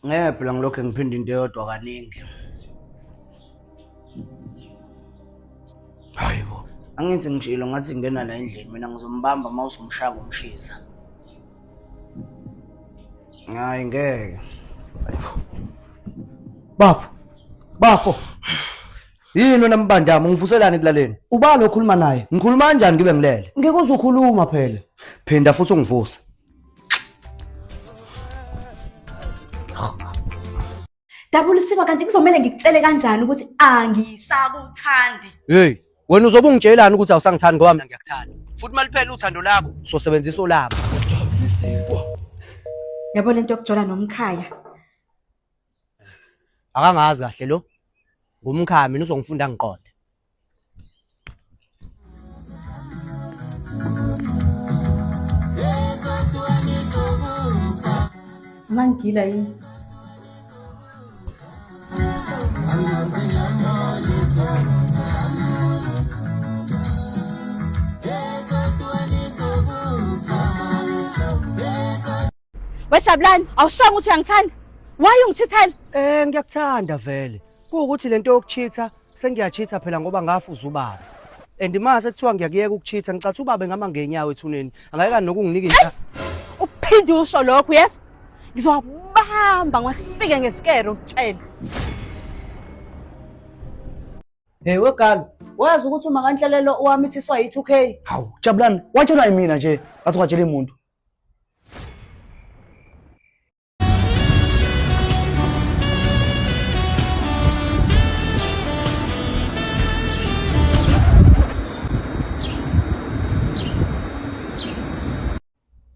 Phela ngilokho ngiphinda into eyodwa kaningi. Hayibo. Angithi ngishilo ngathi ngena la endlini mina ngizombamba mawusumshaka umshisa. Hayi ngeke. Hayibo. Bafo. Yini wena mbandama ngivuselani kulaleni? Ubani okhuluma naye? Ngikhuluma kanjani ngibe ngilele? Ngeke uzokhuluma phela. Phinda futhi ungivuse. Dabulisiwe kanti kuzomela ngikutshele kanjani ukuthi angisakuthandi. Hey, wena uzobe ungitshelani ukuthi awusangithandi ngoba mina ngiyakuthanda. Futhi maliphela uthando lakho, sosebenzisa olabo. Yabo lento yokujola nomkhaya. Akangazi kahle lo. Ngumkhami mina uzongifunda ngiqonde. Mangila yini? Weshablani, awushonga ukuthi uyangithanda? Why ungithithela? Ngiyakuthanda vele. Kuukuthi lento yokuchitha sengiyacheatha phela ngoba ngafuza ubaba. And mase kuthiwa ngiyakuyeka ukuchitha ngicatha ubaba ngama ngenyawo ethuneni. Angayeka nokunginika inhla. Uphinde usho lokho, yes? Ngizobamba ngasike ngesikero ukutshela. Hey wegalo, wazi ukuthi uma kanhlelelo owamithiswa yi2K? Hawu, Jabulani, watshelwa yimina nje, athi kwatshela umuntu.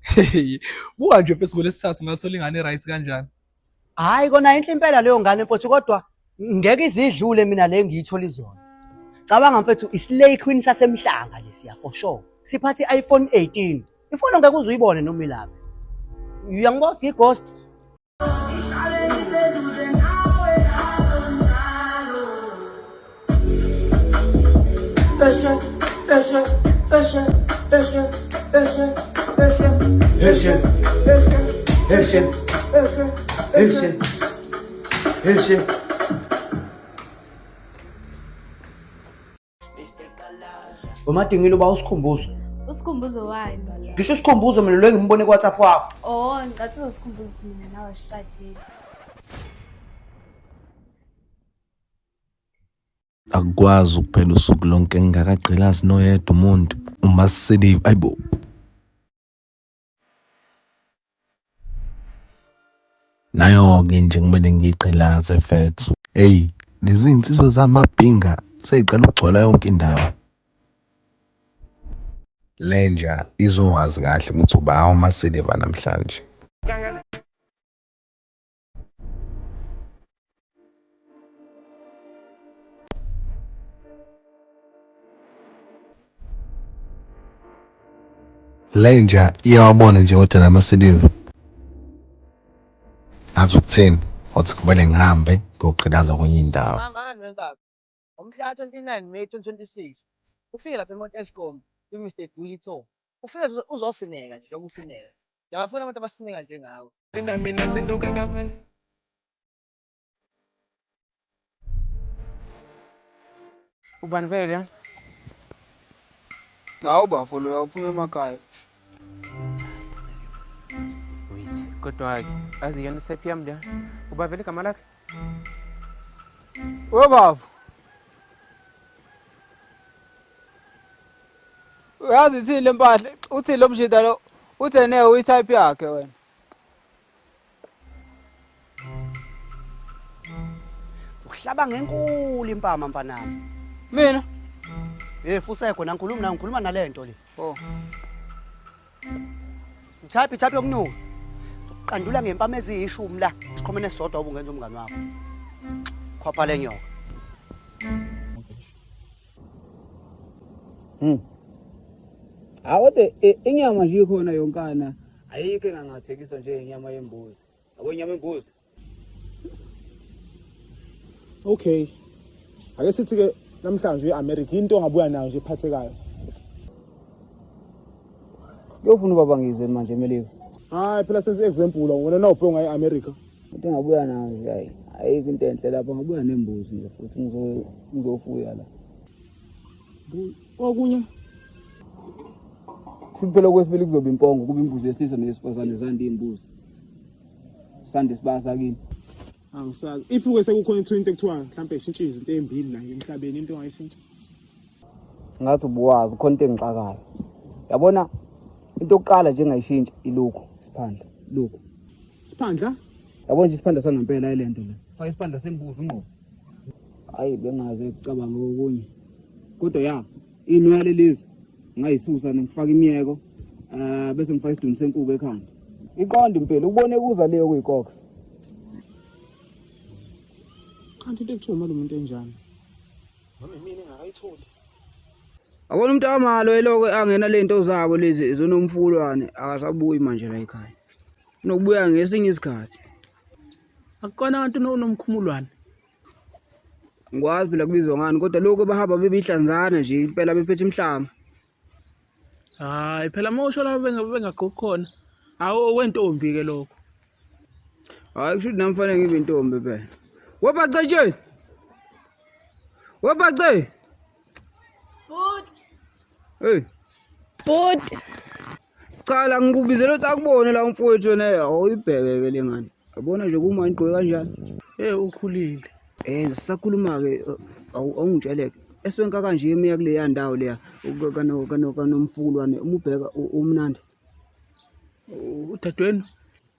Hey, buka nje mfethu ngolesithathu ngathola ingane right kanjani? Hayi kona inhle impela leyo ngane mfethu kodwa ngeke izidlule mina le ngiyithola izona. Cabanga mfethu islay queen sasemhlanga lesiya for sure. Siphathi iPhone 18. Ifoni ngeke uzuyibone noma ilapha. Uyangibona ngighost. Umadingile uba usikhumbuzo. Usikhumbuzo wani? Ngisho isikhumbuzo mina lo engimbone ku-WhatsApp wakho. Oh, ngathi uzosikhumbuza mina nawe sishadile. Akwazi ukuphela usuku lonke ngingakagqilazi noyedwa umuntu uma siselive ayibo. Nayo-ke nje kumele ngiyigqilaze mfethu. Hey, lezi insizwa zamabhinga seyiqala ukugcwala yonke indawo. Lenja izowazi kahle ukuthi uba umasiliva namhlanje. Lenja iyawabona nje kodwa namasiliva. Athi ukuthini? Othi kumele ngihambe ngiyogqilaza kwenye indawo. Ngomhla 29 May 2026 ufike lapha eMontescom Mr. Dulito. Ufike uzosineka nje ukusineka. Ngiyafuna abantu abasineka njengawe. Mina zinduka ngavela. Ubani vele? Hawu bafo lo uyaphuma emakhaya. Wait, kodwa azi yona sephi yami la. Uba vele igama lakhe? We bafo. Uyazi ithini lempahla? Uthi lo mshida lo uthene uyitype yakhe wena. Uhlaba ngenkulu impama mfanami. Mina? Fusekho ngikhuluma nalento le. Oh. Type yokunuka. Uqandula ngempama eziyishumi la. Sikhomene sodwa ubungenza umngane wakho. Khopha le nyoka. Awode inyama nje ikhona yonkana. Ayikho engangathekiswa nje inyama yembuzi. Yabo inyama yembuzi. Okay. Ake sithi ke namhlanje eAmerica into ongabuya nayo nje ephathekayo. Yofuna ubaba ngizwe manje eMelika. Hayi phela senze example wena nawubhonga eAmerica. Into engabuya nayo nje hayi. Ayikho into enhle lapha ngabuya nembuzi nje futhi ngizofuya la. Okunye Kuphela kwesibili kuzoba impongo kuba imbuzi yesilisa nesifazane zande imbuzi. Sande sibasa kini. angisazi. If-ke sekukhona into ekuthiwa mhlawumbe ishintshe izinto ezimbili la emhlabeni into ongayishintsha. Ngathi ubuwazi khona into engixakayo. Yabona into yokuqala nje engayishintsha ilokho siphandla. Lokho. Siphandla? Yabona nje isiphandla sangempela ayilento le. Faka isiphandla sembuzi unqobo. Hayi bengaze ukucabanga okunye. Kodwa ya, inwele lezi ngayisusa ngifaka imiyeko bese ngifaka isiduni senkuku ekhanda. Iqonda impela ubone kuza leyo kuyikox. Kanti into ekuthiwa manje umuntu enjani? Noma mina engakayitholi. Abona umuntu amalo eloko angena lento zabo lezi ezonomfulwane akasabuyi manje la ekhaya. Nokubuya ngesinye isikhathi. Akukona abantu nomkhumulwane. Ngikwazi phela kubizwa ngani kodwa lokho bahamba bebihlanzana nje impela bephethe imhlanga. Hayi phela mawusho la bengagokhona. Awu wentombi ke lokho. Hayi kusho nami fanele ngibe intombi phela. Webacetsheni. Webace. Bud. Hey. Bud. Cha ngikubizela ukuthi akubone la umfowethu wena awuyibhekeke lengane. Yabona nje kuma ingqoke kanjani? Ukhulile. Sisakhuluma ke awungitsheleke. Eswenka kanje emiya kule yandawo leya kanomfulwane umubheka umnandi. Udadwenu?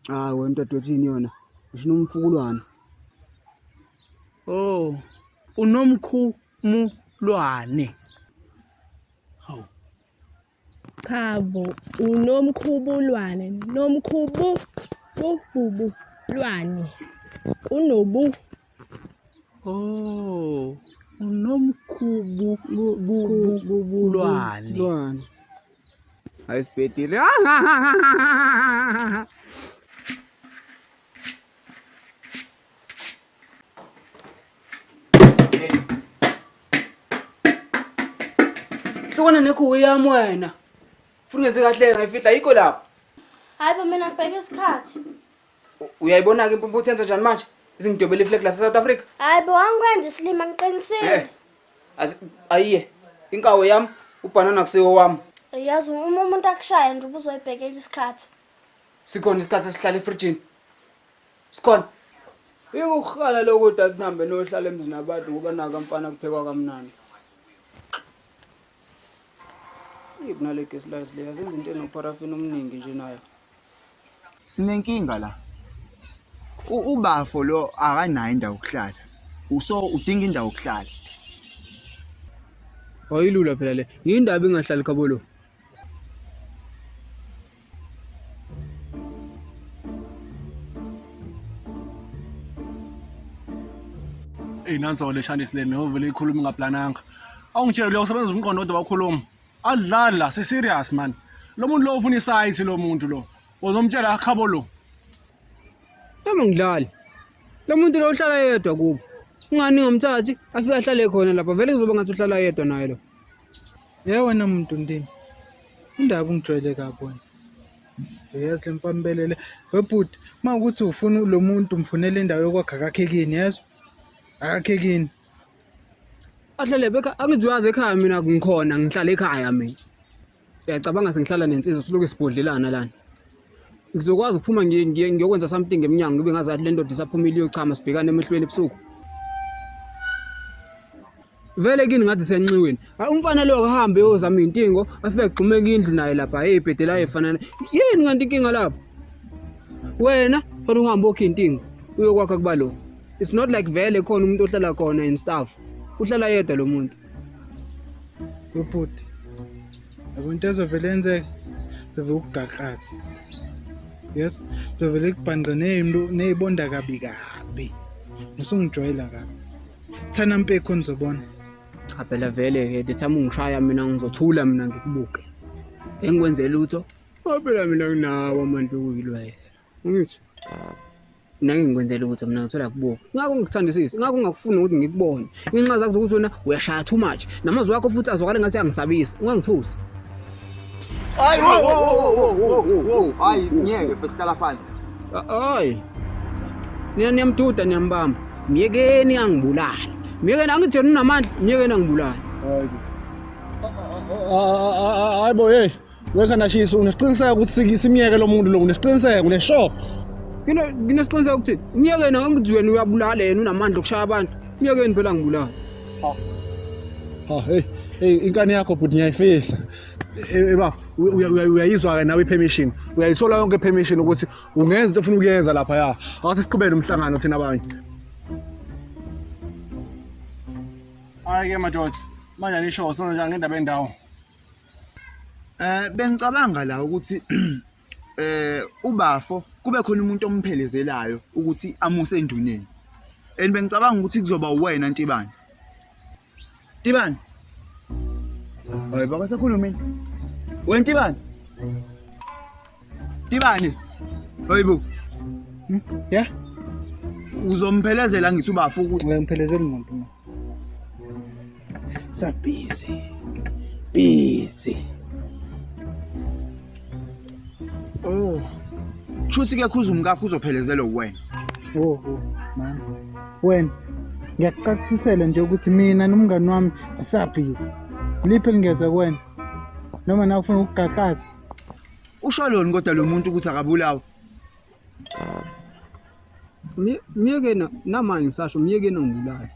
Wena dadwethini yona. Usho nomfulwane. Oh. Unomkhumulwane. Hawu. Khabo unomkhubulwane nomkhubulwane unobu. Oh. Unomkhubulwane. Ayisiphetile. Hlukana nekhuwe yami wena. Funa ngenze kahle ngayifihla yikho lapho. Hayi bo mina ngibheka isikhathi. Uyayibona ke impuphu uthenza njani manje? Izingidobele iflag la South Africa. Hayi bo angikwenza isilima ngiqinisile. Ayiye. Inkawo yami ubhanana kuseyo wami. Yazi uma umuntu akushaya nje ubuzoyibhekela isikhathi. Sikhona isikhathi esihlala efrijini. Sikhona. Ukukhana lokho dadihambe nohlala emzini abantu ngoba naka mfana kuphekwa kamnandi. Ibunale gas lights le azenza into enoparafini omningi nje nayo. Sinenkinga la. Ubafo lo akanayo indawo yokuhlala. Uso udinga indawo yokuhlala. Ayilula phela le. Yindaba engahlali khabolo. Nanso le Shandisi le novele ikhuluma ngaplananga. Awungitshela lo usebenza umqondo kodwa wakhuluma. Adlala si serious man. Lo muntu lo ufuna isize lo muntu lo. Uzomtshela akhabo lo. Noma ngidlali. Lo muntu lo uhlala yedwa kubo. Ungani ngomthathi afika ahlale khona lapha vele kuzoba ngathi uhlala yedwa naye lo. Wena muntu ndini. Indaba ungijwayele kabona. Yazi lemfambelele. Webhuti, mawukuthi ufuna lo muntu umfunele indawo yokwakha kakhekini yezo. Akakhekini. Ahlale beka angiziwazi ekhaya mina ngikhona ngihlala ekhaya mina. Uyacabanga sengihlala nensizwa siloke sibhodlelana lana. Ngizokwazi ukuphuma ngiyokwenza something eminyango ngibe ngazathi le ndoda isaphuma iliyochama sibhekane emehlweni ebusuku. Vele kini ngathi senxiweni. Umfana lo uhambe yozama intingo afike egxumeka indlu naye lapha ebhedela efana. Yini nganti inkinga lapho? Wena khona uhamba okhe intingo uyokwakha kuba lo. It's not like vele khona umuntu ohlala khona and stuff. Uhlala yedwa lo muntu. Ubhuti. Abantu ezovele enzeke zove ukugaqaza. Yes. Zovele kubhanqa nezibonda kabi. Musungijwayela kabi. Thana mpekho nizobona. Phela vele ke dethi ungishaya mina ngizothula mina ngikubuke. Engikwenze lutho. Phela mina nginawo amandla okuyilwela. Ngithi mina ngikwenzela ukuthi mina ngithola kubuka. Ngakho ngikuthandisisi, ngakho ngakufuna ukuthi ngikubone. Inqinqa zakho ukuthi wena uyashaya too much. Namazwi wakho futhi azwakala ngathi angisabisi. Ungangithusi. Hayi hayi ngeke behlala phansi. Hayi. niyamduda niyambamba. Myekeni angibulali. Myekeni angithi yena unamandla, myekeni angibulali. Hayibo hey, wekhanda shiso unesiqiniseko ukuthi simiyeke lo muntu lo unesiqiniseko nesho. Nginesiqiniseko ukuthi myekeni angithi wena uyabulala yena unamandla okushaya abantu. Myekeni phela angibulali. Hey inkani yakho but ngiyayifisa. Bafo uyayizwa ke nawe ipermission. Uyayithola yonke ipermission ukuthi ungenza into ofuna ukuyenza lapha ya. Awuthi siqhubele umhlangano thina abanye. Ayike madoda. Manje nisho senza njani ngendaba yendawo? Bengicabanga la ukuthi ubafo kube khona umuntu omphelezelayo ukuthi amuse enduneni. Bengicabanga ukuthi kuzoba uwena Ntibane. Ntibane. Hayi baka sakhulumeni. Wena Ntibane. Ntibane. Hayibo. Yeah. Uzomphelezela ngithi ubafo ukuthi ngemphelezela umuntu ma. Busy. Oh. Chuthi ke khuzumi kakho uzophelezela uwena. Man. Wena ngiyakucacisela nje ukuthi mina nomngani wami sisabhizi. Liphi lingeza kuwena? Noma na ufuna ukugaqaza? Usho lona kodwa lo muntu ukuthi akabulawa. Myekeni namanje ngisasho myekeni angibulali.